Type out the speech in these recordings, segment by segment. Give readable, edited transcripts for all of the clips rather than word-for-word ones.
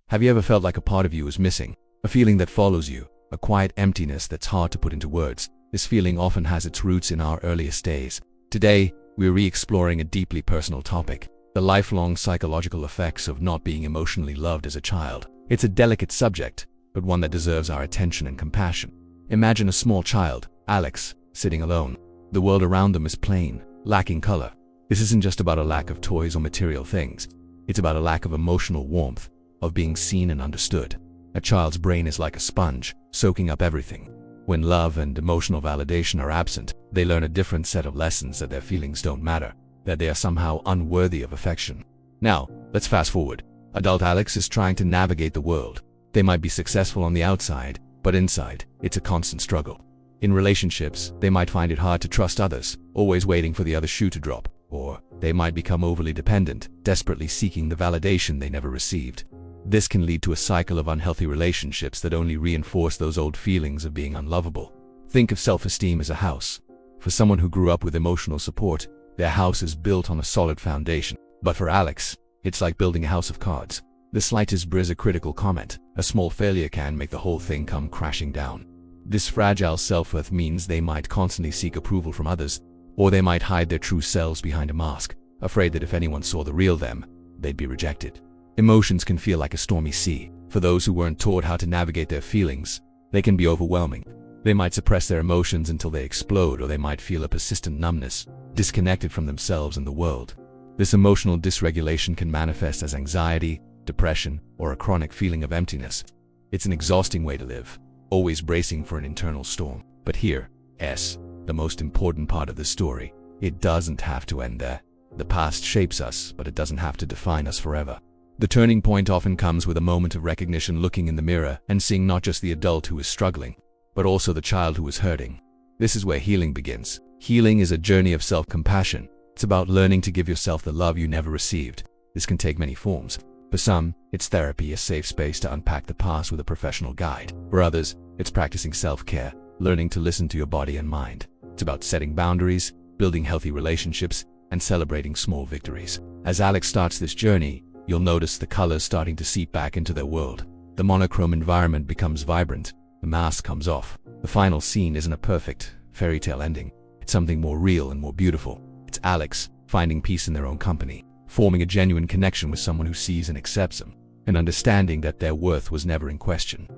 Have you ever felt like a part of you is missing? A feeling that follows you, a quiet emptiness that's hard to put into words. This feeling often has its roots in our earliest days. Today, we're re-exploring a deeply personal topic, the lifelong psychological effects of not being emotionally loved as a child. It's a delicate subject, but one that deserves our attention and compassion. Imagine a small child, Alex, sitting alone. The world around them is plain, lacking color. This isn't just about a lack of toys or material things. It's about a lack of emotional warmth, of being seen and understood. A child's brain is like a sponge, soaking up everything. When love and emotional validation are absent, they learn a different set of lessons: that their feelings don't matter, that they are somehow unworthy of affection. Now, let's fast forward. Adult Alex is trying to navigate the world. They might be successful on the outside, but inside, it's a constant struggle. In relationships, they might find it hard to trust others, always waiting for the other shoe to drop. Or they might become overly dependent, desperately seeking the validation they never received. This can lead to a cycle of unhealthy relationships that only reinforce those old feelings of being unlovable. Think of self-esteem as a house. For someone who grew up with emotional support, their house is built on a solid foundation. But for Alex, it's like building a house of cards. The slightest breeze, a critical comment, a small failure can make the whole thing come crashing down. This fragile self-worth means they might constantly seek approval from others, or they might hide their true selves behind a mask, afraid that if anyone saw the real them, they'd be rejected. Emotions can feel like a stormy sea. For those who weren't taught how to navigate their feelings, they can be overwhelming. They might suppress their emotions until they explode, or they might feel a persistent numbness, disconnected from themselves and the world. This emotional dysregulation can manifest as anxiety, depression, or a chronic feeling of emptiness. It's an exhausting way to live, always bracing for an internal storm. But here's the most important part of the story. It doesn't have to end there. The past shapes us, but it doesn't have to define us forever. The turning point often comes with a moment of recognition, looking in the mirror and seeing not just the adult who is struggling, but also the child who is hurting. This is where healing begins. Healing is a journey of self-compassion. It's about learning to give yourself the love you never received. This can take many forms. For some, it's therapy, a safe space to unpack the past with a professional guide. For others, it's practicing self-care, learning to listen to your body and mind. It's about setting boundaries, building healthy relationships, and celebrating small victories. As Alex starts this journey, you'll notice the colors starting to seep back into their world. The monochrome environment becomes vibrant. The mask comes off. The final scene isn't a perfect fairy tale ending. It's something more real and more beautiful. It's Alex finding peace in their own company, forming a genuine connection with someone who sees and accepts them, and understanding that their worth was never in question.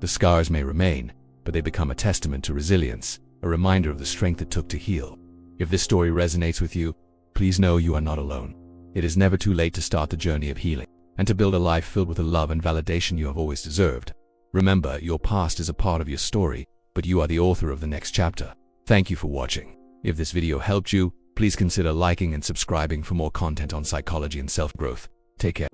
The scars may remain, but they become a testament to resilience, a reminder of the strength it took to heal. If this story resonates with you, please know you are not alone. It is never too late to start the journey of healing, and to build a life filled with the love and validation you have always deserved. Remember, your past is a part of your story, but you are the author of the next chapter. Thank you for watching. If this video helped you, please consider liking and subscribing for more content on psychology and self-growth. Take care.